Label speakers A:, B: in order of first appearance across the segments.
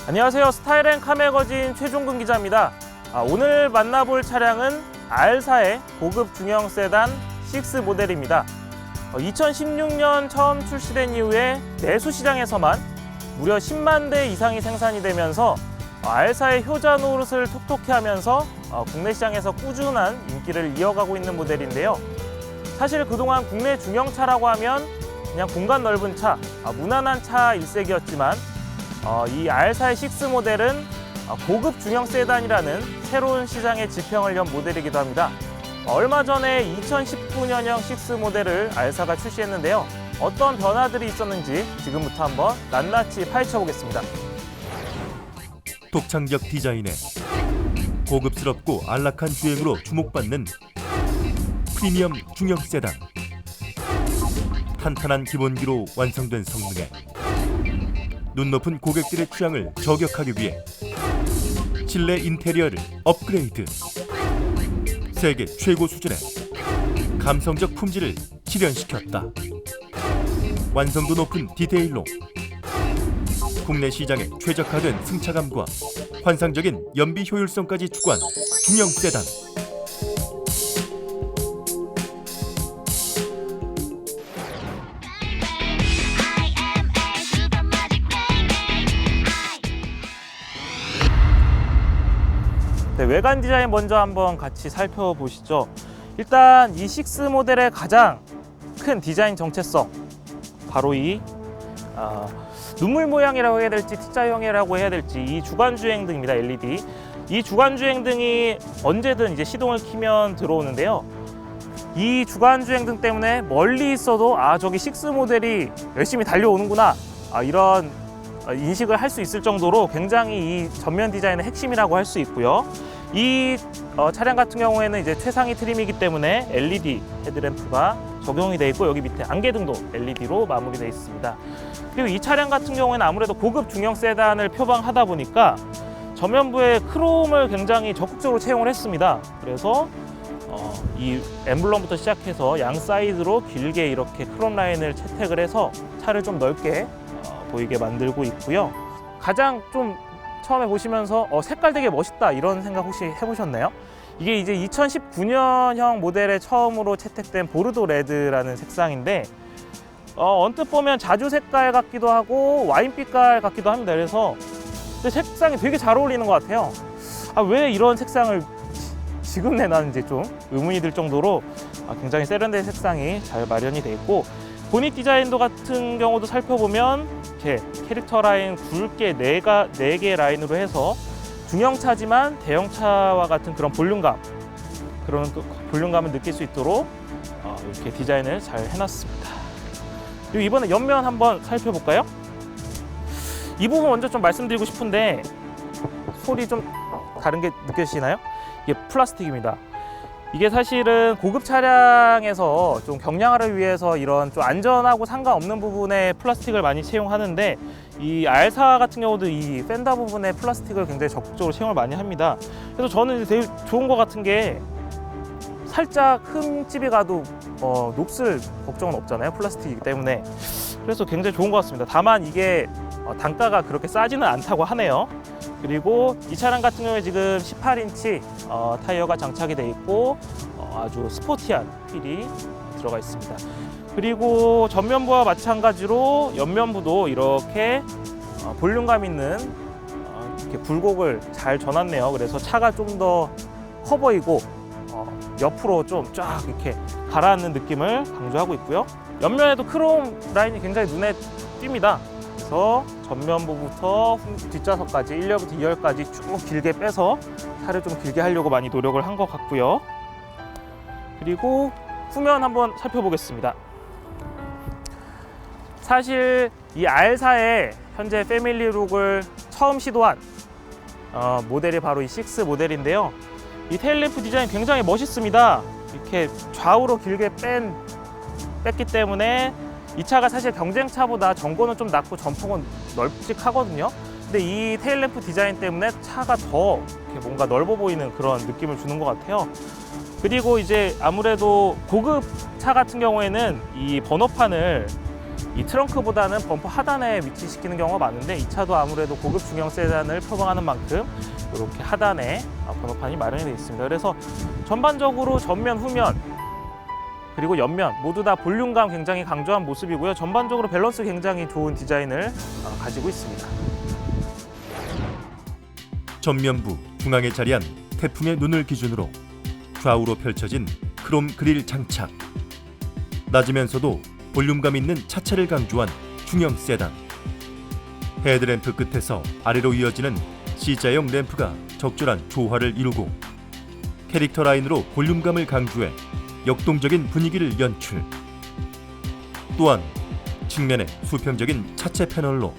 A: 안녕하세요. 스타일앤카매거진 최종근 기자입니다. 오늘 만나볼 차량은 R사의 고급 중형 세단 6 모델입니다. 2016년 처음 출시된 이후에 내수 시장에서만 무려 10만 대 이상이 생산이 되면서 R사의 효자 노릇을 톡톡히 하면서 국내 시장에서 꾸준한 인기를 이어가고 있는 모델인데요. 사실 그동안 국내 중형차라고 하면 그냥 공간 넓은 차, 무난한 차 일색이었지만 이 R사의 6 모델은 고급 중형 세단이라는 새로운 시장의 지평을 연 모델이기도 합니다. 얼마 전에 2019년형 6 모델을 R사가 출시했는데요. 어떤 변화들이 있었는지 지금부터 한번 낱낱이 파헤쳐 보겠습니다.
B: 독창적 디자인에 고급스럽고 안락한 주행으로 주목받는 프리미엄 중형 세단. 탄탄한 기본기로 완성된 성능에 눈높은 고객들의 취향을 저격하기 위해 실내 인테리어를 업그레이드. 세계 최고 수준의 감성적 품질을 실현시켰다. 완성도 높은 디테일로 국내 시장에 최적화된 승차감과 환상적인 연비 효율성까지 추구한 중형 세단.
A: 네, 외관 디자인 먼저 한번 같이 살펴보시죠. 일단 이 6 모델의 가장 큰 디자인 정체성, 바로 이 눈물 모양이라고 해야 될지 T자형이라고 해야 될지 이 주간주행등입니다. LED. 이 주간주행등이 언제든 이제 시동을 키면 들어오는데요. 이 주간주행등 때문에 멀리 있어도 저기 6 모델이 열심히 달려오는구나, 이런 인식을 할 수 있을 정도로 굉장히 이 전면 디자인의 핵심이라고 할 수 있고요. 이 차량 같은 경우에는 이제 최상위 트림이기 때문에 LED 헤드램프가 적용이 되어 있고, 여기 밑에 안개등도 LED로 마무리되어 있습니다. 그리고 이 차량 같은 경우에는 아무래도 고급 중형 세단을 표방하다 보니까 전면부에 크롬을 굉장히 적극적으로 채용을 했습니다. 그래서 이 엠블럼부터 시작해서 양 사이드로 길게 이렇게 크롬 라인을 채택을 해서 차를 좀 넓게 보이게 만들고 있고요. 가장 좀 처음에 보시면서 색깔 되게 멋있다, 이런 생각 혹시 해보셨나요? 이게 이제 2019년형 모델에 처음으로 채택된 보르도 레드라는 색상인데 언뜻 보면 자주 색깔 같기도 하고 와인빛깔 같기도 합니다. 그래서 색상이 되게 잘 어울리는 것 같아요. 왜 이런 색상을 지금 내놨는지 좀 의문이 들 정도로 굉장히 세련된 색상이 잘 마련이 되어 있고, 보닛 디자인도 같은 경우도 살펴보면 이렇게 캐릭터 라인 굵게 4개 라인으로 해서 중형차지만 대형차와 같은 그런 볼륨감을 느낄 수 있도록 이렇게 디자인을 잘 해놨습니다. 그리고 이번에 옆면 한번 살펴볼까요? 이 부분 먼저 좀 말씀드리고 싶은데, 소리 좀 다른 게 느껴지시나요? 이게 플라스틱입니다. 이게 사실은 고급 차량에서 좀 경량화를 위해서 이런 좀 안전하고 상관없는 부분에 플라스틱을 많이 채용하는데, 이 R사 같은 경우도 이 펜더 부분에 플라스틱을 굉장히 적극적으로 채용을 많이 합니다. 그래서 저는 이제 되게 좋은 것 같은 게, 살짝 흠집이 가도 녹슬 걱정은 없잖아요, 플라스틱이기 때문에. 그래서 굉장히 좋은 것 같습니다. 다만 이게 단가가 그렇게 싸지는 않다고 하네요. 그리고 이 차량 같은 경우에 지금 18인치 타이어가 장착이 되어 있고 아주 스포티한 휠이 들어가 있습니다. 그리고 전면부와 마찬가지로 옆면부도 이렇게 볼륨감 있는 이렇게 굴곡을 잘 줘놨네요. 그래서 차가 좀 더 커 보이고 옆으로 좀 쫙 이렇게 가라앉는 느낌을 강조하고 있고요. 옆면에도 크롬 라인이 굉장히 눈에 띕니다. 그래서 전면부부터 뒷좌석까지 1열부터 2열까지 쭉 길게 빼서 차를 좀 길게 하려고 많이 노력을 한 것 같고요. 그리고 후면 한번 살펴보겠습니다. 사실 이 R사의 현재 패밀리룩을 처음 시도한 모델이 바로 이 6 모델인데요. 이 테일램프 디자인 굉장히 멋있습니다. 이렇게 좌우로 길게 뺐기 때문에 이 차가 사실 경쟁차보다 전고는 좀 낮고 전폭은 널찍하거든요. 근데 이 테일램프 디자인 때문에 차가 더 이렇게 뭔가 넓어 보이는 그런 느낌을 주는 것 같아요. 그리고 이제 아무래도 고급 차 같은 경우에는 이 번호판을 이 트렁크보다는 범퍼 하단에 위치시키는 경우가 많은데 이 차도 아무래도 고급 중형 세단을 표방하는 만큼 이렇게 하단에 번호판이 마련이 되어 있습니다. 그래서 전반적으로 전면, 후면 그리고 옆면 모두 다 볼륨감 굉장히 강조한 모습이고요. 전반적으로 밸런스 굉장히 좋은 디자인을 가지고 있습니다.
B: 전면부 중앙에 자리한 태풍의 눈을 기준으로 좌우로 펼쳐진 크롬 그릴 장착. 낮으면서도 볼륨감 있는 차체를 강조한 중형 세단. 헤드램프 끝에서 아래로 이어지는 C자형 램프가 적절한 조화를 이루고 캐릭터 라인으로 볼륨감을 강조해 역동적인 분위기를 연출. 또한 측면에 수평적인 차체 패널로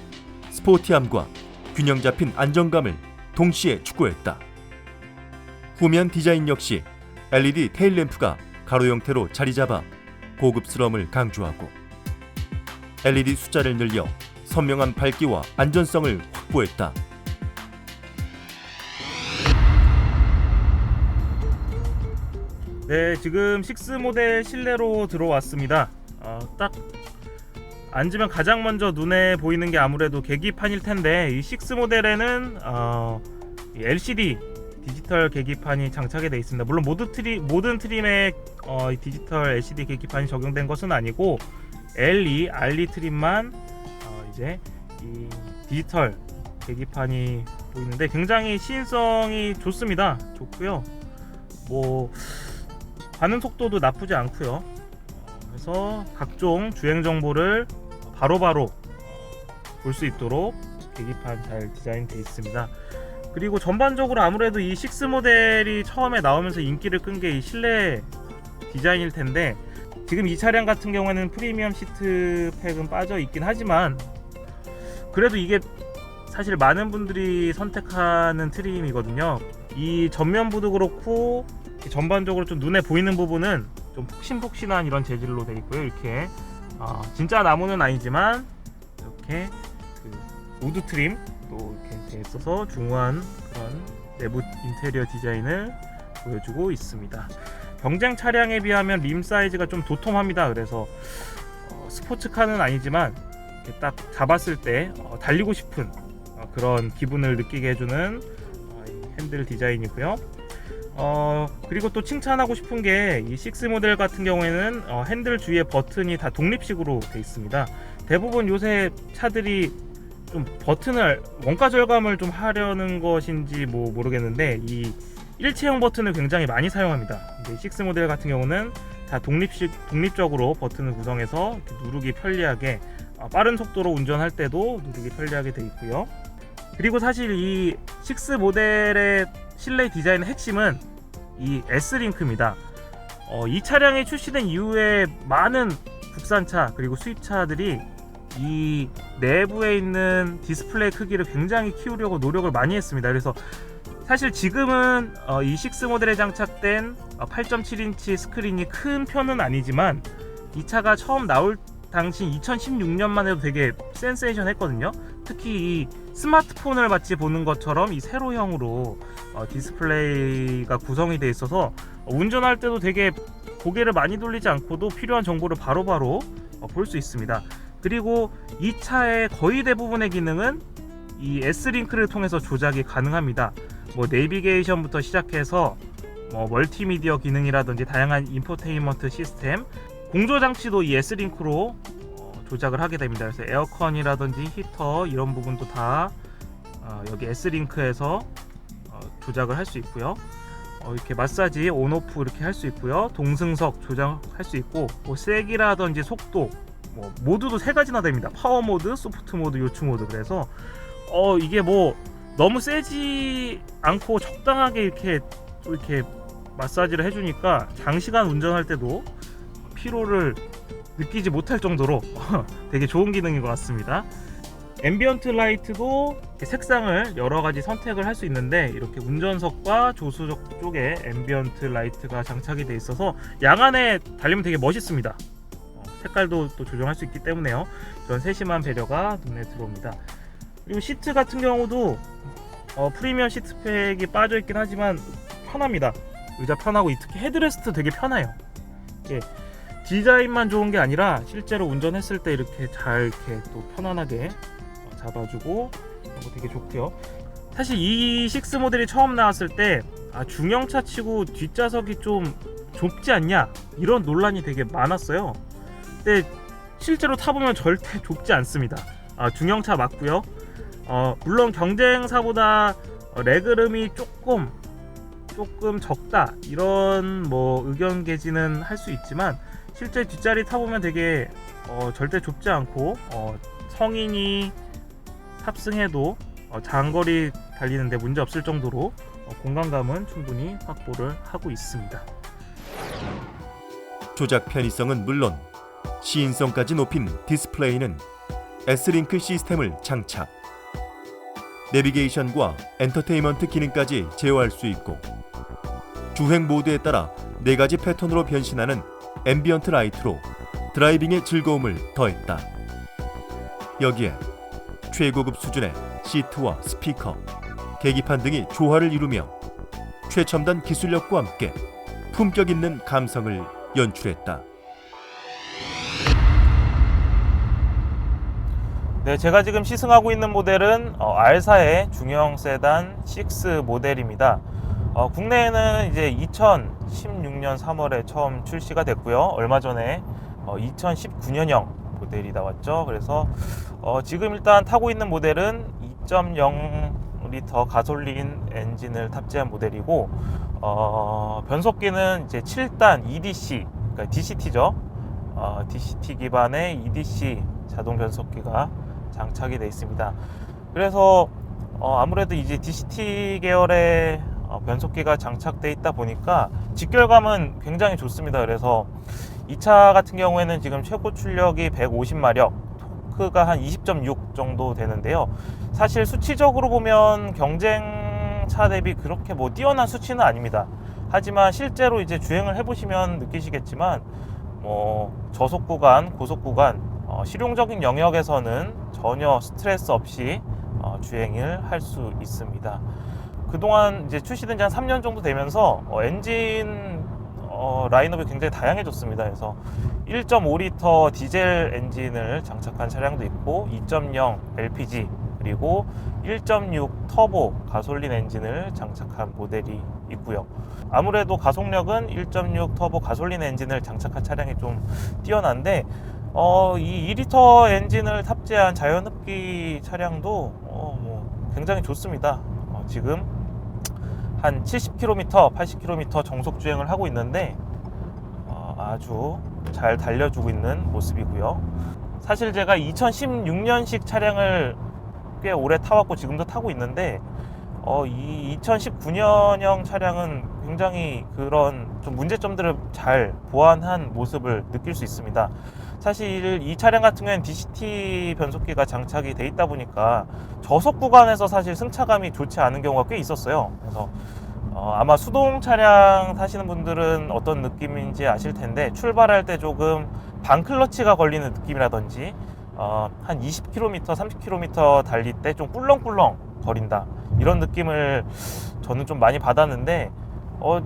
B: 스포티함과 균형 잡힌 안정감을 동시에 추구했다. 후면 디자인 역시 LED 테일 램프가 가로 형태로 자리 잡아 고급스러움을 강조하고 LED 숫자를 늘려 선명한 밝기와 안전성을 확보했다.
A: 네, 지금 6 모델 실내로 들어왔습니다. 딱 앉으면 가장 먼저 눈에 보이는 게 아무래도 계기판일 텐데 이 6 모델에는 이 LCD 디지털 계기판이 장착이 되어 있습니다. 물론 모든 트림에 이 디지털 LCD 계기판이 적용된 것은 아니고 LE, RE 트림만 이제 이 디지털 계기판이 보이는데 굉장히 시인성이 좋습니다. 좋고요. 뭐 반응 속도도 나쁘지 않고요. 그래서 각종 주행 정보를 바로바로 볼 수 있도록 계기판 잘 디자인되어 있습니다. 그리고 전반적으로 아무래도 이 6 모델이 처음에 나오면서 인기를 끈 게 이 실내 디자인일 텐데 지금 이 차량 같은 경우에는 프리미엄 시트 팩은 빠져 있긴 하지만 그래도 이게 사실 많은 분들이 선택하는 트림이거든요. 이 전면부도 그렇고 전반적으로 좀 눈에 보이는 부분은 좀 폭신폭신한 이런 재질로 되어 있고요. 이렇게 진짜 나무는 아니지만 이렇게 그 우드 트림도 이렇게 되어 있어서 중후한 그런 내부 인테리어 디자인을 보여주고 있습니다. 경쟁 차량에 비하면 림 사이즈가 좀 도톰합니다. 그래서 스포츠카는 아니지만 이렇게 딱 잡았을 때 달리고 싶은 그런 기분을 느끼게 해주는 핸들 디자인이고요. 그리고 또 칭찬하고 싶은 게 이 6 모델 같은 경우에는 핸들 주위에 버튼이 다 독립식으로 되어 있습니다. 대부분 요새 차들이 좀 버튼을 원가 절감을 좀 하려는 것인지 뭐 모르겠는데 이 일체형 버튼을 굉장히 많이 사용합니다. 이제 6 모델 같은 경우는 다 독립적으로 버튼을 구성해서 누르기 편리하게 빠른 속도로 운전할 때도 누르기 편리하게 되어 있고요. 그리고 사실 이 6 모델의 실내 디자인의 핵심은 이 S링크입니다. 이 차량이 출시된 이후에 많은 국산차 그리고 수입차들이 이 내부에 있는 디스플레이 크기를 굉장히 키우려고 노력을 많이 했습니다. 그래서 사실 지금은 이 6 모델에 장착된 8.7인치 스크린이 큰 편은 아니지만 이 차가 처음 나올 당시 2016년만 해도 되게 센세이션 했거든요. 특히 이 스마트폰을 마치 보는 것처럼 이 세로형으로 디스플레이가 구성이 되어 있어서 운전할 때도 되게 고개를 많이 돌리지 않고도 필요한 정보를 바로바로 볼 수 있습니다. 그리고 이 차의 거의 대부분의 기능은 이 S링크를 통해서 조작이 가능합니다. 뭐 내비게이션부터 시작해서 멀티미디어 기능이라든지 다양한 인포테인먼트 시스템, 공조 장치도 이 S링크로 조작을 하게 됩니다. 그래서 에어컨이라든지 히터 이런 부분도 다 여기 S링크에서 조작을 할 수 있고요. 이렇게 마사지 온오프 이렇게 할 수 있고요. 동승석 조작할 수 있고 뭐 세기라든지 속도 모두도 세 가지나 됩니다. 파워 모드, 소프트 모드, 요추 모드. 그래서 이게 뭐 너무 세지 않고 적당하게 이렇게 마사지를 해주니까 장시간 운전할 때도 피로를 느끼지 못할 정도로 되게 좋은 기능인 것 같습니다. 앰비언트 라이트도 색상을 여러 가지 선택을 할 수 있는데 이렇게 운전석과 조수석 쪽에 앰비언트 라이트가 장착이 되어 있어서 야간에 달리면 되게 멋있습니다. 색깔도 또 조정할 수 있기 때문에요. 이런 세심한 배려가 눈에 들어옵니다. 그리고 시트 같은 경우도 프리미엄 시트팩이 빠져 있긴 하지만 편합니다. 의자 편하고 특히 헤드레스트 되게 편해요. 디자인만 좋은 게 아니라 실제로 운전했을 때 이렇게 잘 이렇게 또 편안하게 잡아주고 이런 거 되게 좋고요. 사실 E6 모델이 처음 나왔을 때 중형차 치고 뒷좌석이 좀 좁지 않냐 이런 논란이 되게 많았어요. 근데 실제로 타보면 절대 좁지 않습니다. 중형차 맞고요. 물론 경쟁사보다 레그룸이 조금 적다 이런 뭐 의견 개진은 할 수 있지만 실제 뒷자리 타보면 되게 절대 좁지 않고 성인이 탑승해도 장거리 달리는데 문제 없을 정도로 공간감은 충분히 확보를 하고 있습니다.
B: 조작 편의성은 물론 시인성까지 높인 디스플레이는 S링크 시스템을 장착. 내비게이션과 엔터테인먼트 기능까지 제어할 수 있고 주행 모드에 따라 4가지 패턴으로 변신하는 앰비언트 라이트로 드라이빙의 즐거움을 더했다. 여기에 최고급 수준의 시트와 스피커, 계기판 등이 조화를 이루며 최첨단 기술력과 함께 품격 있는 감성을 연출했다.
A: 네, 제가 지금 시승하고 있는 모델은 R4의 중형 세단 6 모델입니다. 국내에는 이제 2016년 3월에 처음 출시가 됐고요. 얼마 전에 2019년형 모델이 나왔죠. 그래서 지금 일단 타고 있는 모델은 2.0L 가솔린 엔진을 탑재한 모델이고 변속기는 이제 7단 EDC, 그러니까 DCT죠. DCT 기반의 EDC 자동 변속기가 장착이 되어 있습니다. 그래서 아무래도 이제 DCT 계열의 변속기가 장착되어 있다 보니까 직결감은 굉장히 좋습니다. 그래서 이 차 같은 경우에는 지금 최고 출력이 150마력, 토크가 한 20.6 정도 되는데요. 사실 수치적으로 보면 경쟁차 대비 그렇게 뭐 뛰어난 수치는 아닙니다. 하지만 실제로 이제 주행을 해보시면 느끼시겠지만 저속 구간, 고속 구간, 실용적인 영역에서는 전혀 스트레스 없이 주행을 할 수 있습니다. 그동안 이제 출시된 지 한 3년 정도 되면서 엔진 라인업이 굉장히 다양해졌습니다. 그래서 1.5L 디젤 엔진을 장착한 차량도 있고 2.0 LPG 그리고 1.6 터보 가솔린 엔진을 장착한 모델이 있고요. 아무래도 가속력은 1.6 터보 가솔린 엔진을 장착한 차량이 좀 뛰어난데 이 2리터 엔진을 탑재한 자연흡기 차량도 굉장히 좋습니다. 지금 한 70km, 80km 정속 주행을 하고 있는데 아주 잘 달려주고 있는 모습이고요. 사실 제가 2016년식 차량을 꽤 오래 타왔고 지금도 타고 있는데 이 2019년형 차량은 굉장히 그런 좀 문제점들을 잘 보완한 모습을 느낄 수 있습니다. 사실 이 차량 같은 경우에는 DCT 변속기가 장착이 돼 있다 보니까 저속 구간에서 사실 승차감이 좋지 않은 경우가 꽤 있었어요. 그래서 아마 수동 차량 타시는 분들은 어떤 느낌인지 아실 텐데 출발할 때 조금 반클러치가 걸리는 느낌이라든지 한 20km, 30km 달릴 때 좀 꿀렁꿀렁 거린다 이런 느낌을 저는 좀 많이 받았는데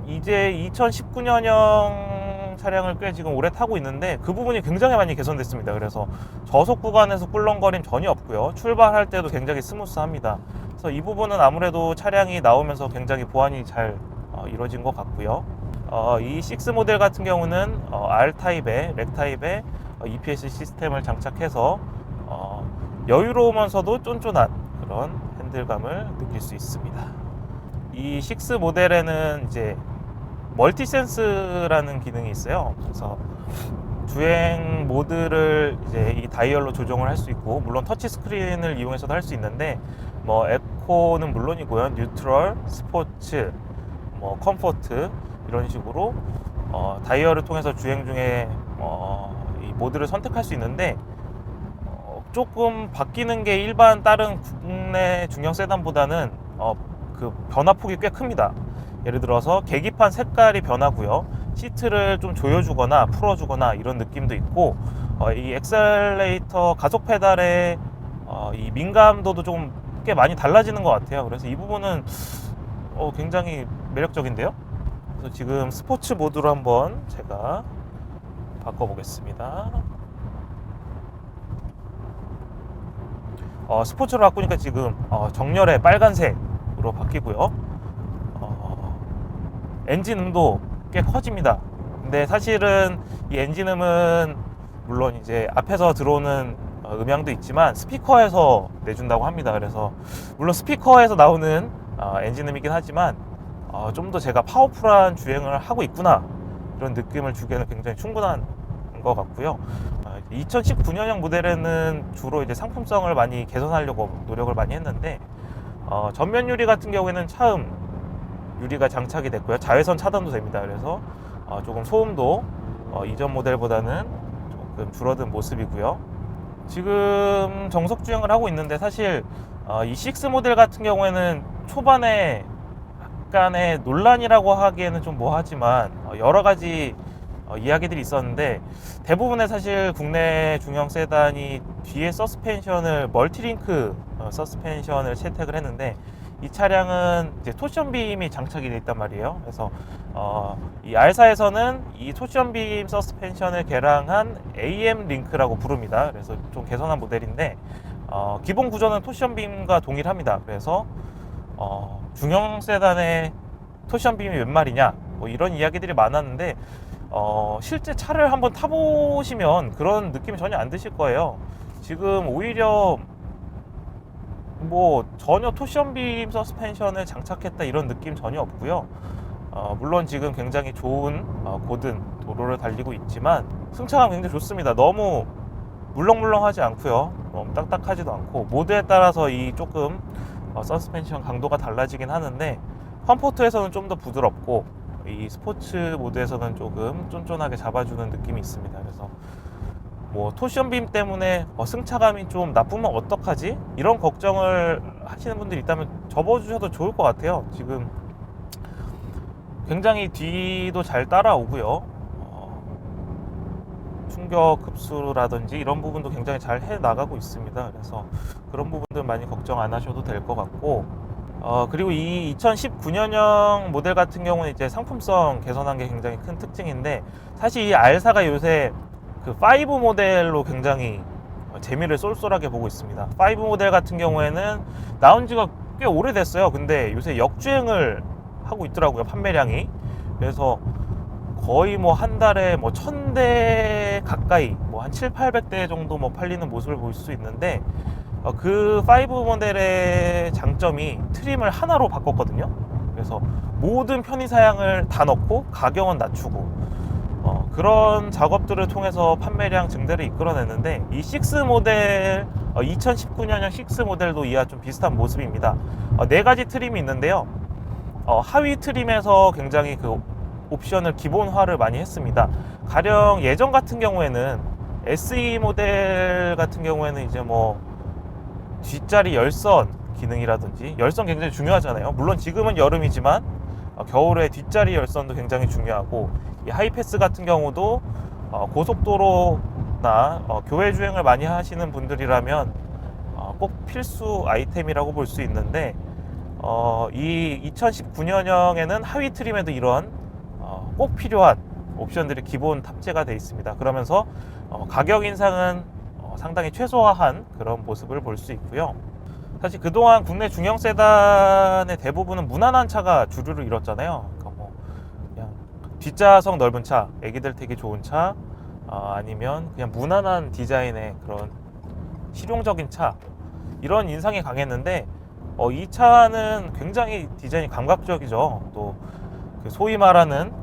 A: 이제 2019년형 차량을 꽤 지금 오래 타고 있는데 그 부분이 굉장히 많이 개선됐습니다. 그래서 저속 구간에서 꿀렁거림 전혀 없고요. 출발할 때도 굉장히 스무스합니다. 그래서 이 부분은 아무래도 차량이 나오면서 굉장히 보완이 잘 이루어진 것 같고요. 이 6 모델 같은 경우는 R타입의 렉타입의 EPS 시스템을 장착해서 여유로우면서도 쫀쫀한 그런 핸들감을 느낄 수 있습니다. 이 6 모델에는 이제 멀티센스라는 기능이 있어요. 그래서 주행 모드를 이제 이 다이얼로 조정을 할 수 있고 물론 터치 스크린을 이용해서도 할 수 있는데 에코는 물론이고요. 뉴트럴, 스포츠, 컴포트 이런 식으로 다이얼을 통해서 주행 중에 이 모드를 선택할 수 있는데 조금 바뀌는 게 일반 다른 국내 중형 세단보다는 그 변화폭이 꽤 큽니다. 예를 들어서 계기판 색깔이 변하고요. 시트를 좀 조여주거나 풀어주거나 이런 느낌도 있고 이 엑셀레이터 가속 페달의 이 민감도도 좀 꽤 많이 달라지는 것 같아요. 그래서 이 부분은 굉장히 매력적인데요. 그래서 지금 스포츠 모드로 한번 제가 바꿔보겠습니다. 스포츠로 바꾸니까 지금 정렬의 빨간색으로 바뀌고요. 엔진음도 꽤 커집니다. 근데 사실은 이 엔진음은 물론 이제 앞에서 들어오는 음향도 있지만 스피커에서 내준다고 합니다. 그래서 물론 스피커에서 나오는 엔진음이긴 하지만 좀 더 제가 파워풀한 주행을 하고 있구나 이런 느낌을 주기에는 굉장히 충분한 것 같고요. 2019년형 모델에는 주로 이제 상품성을 많이 개선하려고 노력을 많이 했는데 전면 유리 같은 경우에는 차음 유리가 장착이 됐고요. 자외선 차단도 됩니다. 그래서 조금 소음도 이전 모델보다는 조금 줄어든 모습이고요. 지금 정석 주행을 하고 있는데 사실 이 6 모델 같은 경우에는 초반에 약간의 논란이라고 하기에는 좀 뭐하지만 여러 가지 이야기들이 있었는데 대부분의 사실 국내 중형 세단이 뒤에 서스펜션을 멀티링크 서스펜션을 채택을 했는데 이 차량은 이제 토션빔이 장착이 되어 있단 말이에요. 그래서 이 R4에서는 이 토션빔 서스펜션을 개량한 AM 링크라고 부릅니다. 그래서 좀 개선한 모델인데 기본 구조는 토션빔과 동일합니다. 그래서 중형 세단의 토션빔이 웬 말이냐 뭐 이런 이야기들이 많았는데 실제 차를 한번 타보시면 그런 느낌이 전혀 안 드실 거예요. 지금 오히려 뭐 전혀 토션빔 서스펜션을 장착했다 이런 느낌 전혀 없고요. 물론 지금 굉장히 좋은 고든 도로를 달리고 있지만 승차감 굉장히 좋습니다. 너무 물렁물렁하지 않고요. 너무 딱딱하지도 않고 모드에 따라서 이 조금 서스펜션 강도가 달라지긴 하는데 컴포트에서는 좀 더 부드럽고 이 스포츠 모드에서는 조금 쫀쫀하게 잡아주는 느낌이 있습니다. 그래서 뭐 토션빔 때문에 승차감이 좀 나쁘면 어떡하지? 이런 걱정을 하시는 분들이 있다면 접어주셔도 좋을 것 같아요. 지금 굉장히 뒤도 잘 따라오고요. 충격 흡수라든지 이런 부분도 굉장히 잘 해 나가고 있습니다. 그래서 그런 부분들 많이 걱정 안 하셔도 될 것 같고 그리고 이 2019년형 모델 같은 경우는 이제 상품성 개선한 게 굉장히 큰 특징인데 사실 이 R4가 요새 그 5 모델로 굉장히 재미를 쏠쏠하게 보고 있습니다. 5 모델 같은 경우에는 나온 지가 꽤 오래됐어요. 근데 요새 역주행을 하고 있더라고요, 판매량이. 그래서 거의 뭐 한 달에 뭐 1000대 가까이 뭐 한 700~800대 정도 뭐 팔리는 모습을 볼 수 있는데 그 5 모델의 장점이 트림을 하나로 바꿨거든요. 그래서 모든 편의 사양을 다 넣고 가격은 낮추고 그런 작업들을 통해서 판매량 증대를 이끌어냈는데 이 6 모델 2019년형 6 모델도 이와 좀 비슷한 모습입니다. 4가지 트림이 있는데요. 하위 트림에서 굉장히 그 옵션을 기본화를 많이 했습니다. 가령 예전 같은 경우에는 SE 모델 같은 경우에는 이제 뭐 뒷자리 열선 기능이라든지 열선 굉장히 중요하잖아요. 물론 지금은 여름이지만 겨울에 뒷자리 열선도 굉장히 중요하고 이 하이패스 같은 경우도 고속도로나 교외 주행을 많이 하시는 분들이라면 꼭 필수 아이템이라고 볼 수 있는데 이 2019년형에는 하위 트림에도 이런 꼭 필요한 옵션들이 기본 탑재가 되어 있습니다. 그러면서 가격 인상은 상당히 최소화한 그런 모습을 볼 수 있고요. 사실 그동안 국내 중형 세단의 대부분은 무난한 차가 주류를 이뤘잖아요. 그러니까 뭐 그냥 뒷좌석 넓은 차, 애기들 타기 좋은 차, 아니면 그냥 무난한 디자인의 그런 실용적인 차, 이런 인상이 강했는데 이 차는 굉장히 디자인이 감각적이죠. 또 그 소위 말하는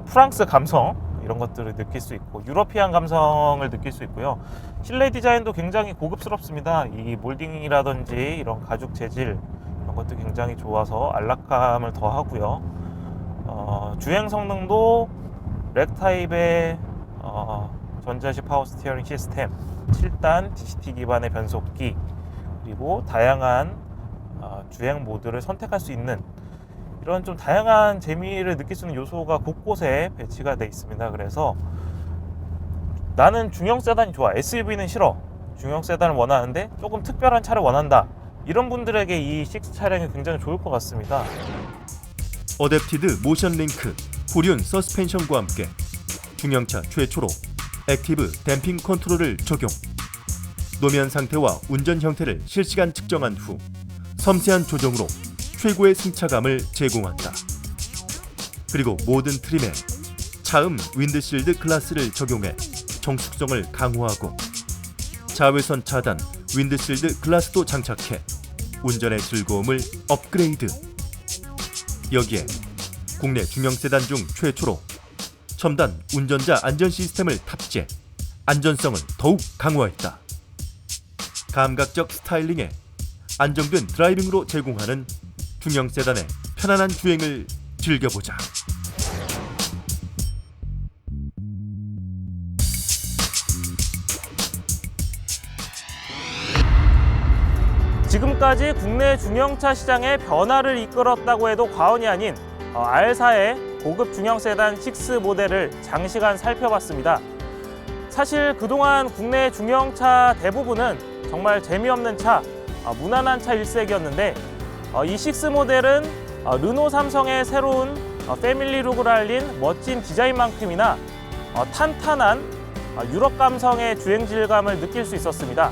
A: 프랑스 감성 이런 것들을 느낄 수 있고 유러피안 감성을 느낄 수 있고요. 실내 디자인도 굉장히 고급스럽습니다. 이 몰딩이라든지 이런 가죽 재질 이런 것도 굉장히 좋아서 안락감을 더하고요. 주행 성능도 렉 타입의 전자식 파워 스티어링 시스템, 7단 DCT 기반의 변속기, 그리고 다양한 주행 모드를 선택할 수 있는 이런 좀 다양한 재미를 느낄 수 있는 요소가 곳곳에 배치가 되어 있습니다. 그래서 나는 중형 세단이 좋아, SUV는 싫어, 중형 세단을 원하는데 조금 특별한 차를 원한다, 이런 분들에게 이 6 차량이 굉장히 좋을 것 같습니다.
B: 어댑티드 모션 링크 후륜 서스펜션과 함께 중형차 최초로 액티브 댐핑 컨트롤을 적용. 노면 상태와 운전 형태를 실시간 측정한 후 섬세한 조정으로 최고의 승차감을 제공한다. 그리고 모든 트림에 차음 윈드실드 글라스를 적용해 정숙성을 강화하고 자외선 차단 윈드실드 글라스도 장착해 운전의 즐거움을 업그레이드. 여기에 국내 중형 세단 중 최초로 첨단 운전자 안전 시스템을 탑재, 안전성을 더욱 강화했다. 감각적 스타일링에 안정된 드라이빙으로 제공하는 중형 세단의 편안한 주행을 즐겨보자.
A: 지금까지 국내 중형차 시장의 변화를 이끌었다고 해도 과언이 아닌 R사의 고급 중형 세단 6 모델을 장시간 살펴봤습니다. 사실 그동안 국내 중형차 대부분은 정말 재미없는 차, 무난한 차 일색이었는데 이 6 모델은 르노 삼성의 새로운 패밀리룩을 알린 멋진 디자인만큼이나 탄탄한 유럽 감성의 주행 질감을 느낄 수 있었습니다.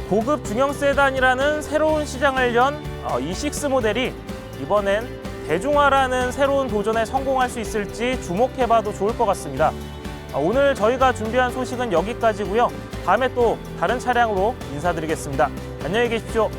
A: 고급 중형 세단이라는 새로운 시장을 연 이 6 모델이 이번엔 대중화라는 새로운 도전에 성공할 수 있을지 주목해봐도 좋을 것 같습니다. 오늘 저희가 준비한 소식은 여기까지고요. 다음에 또 다른 차량으로 인사드리겠습니다. 안녕히 계십시오.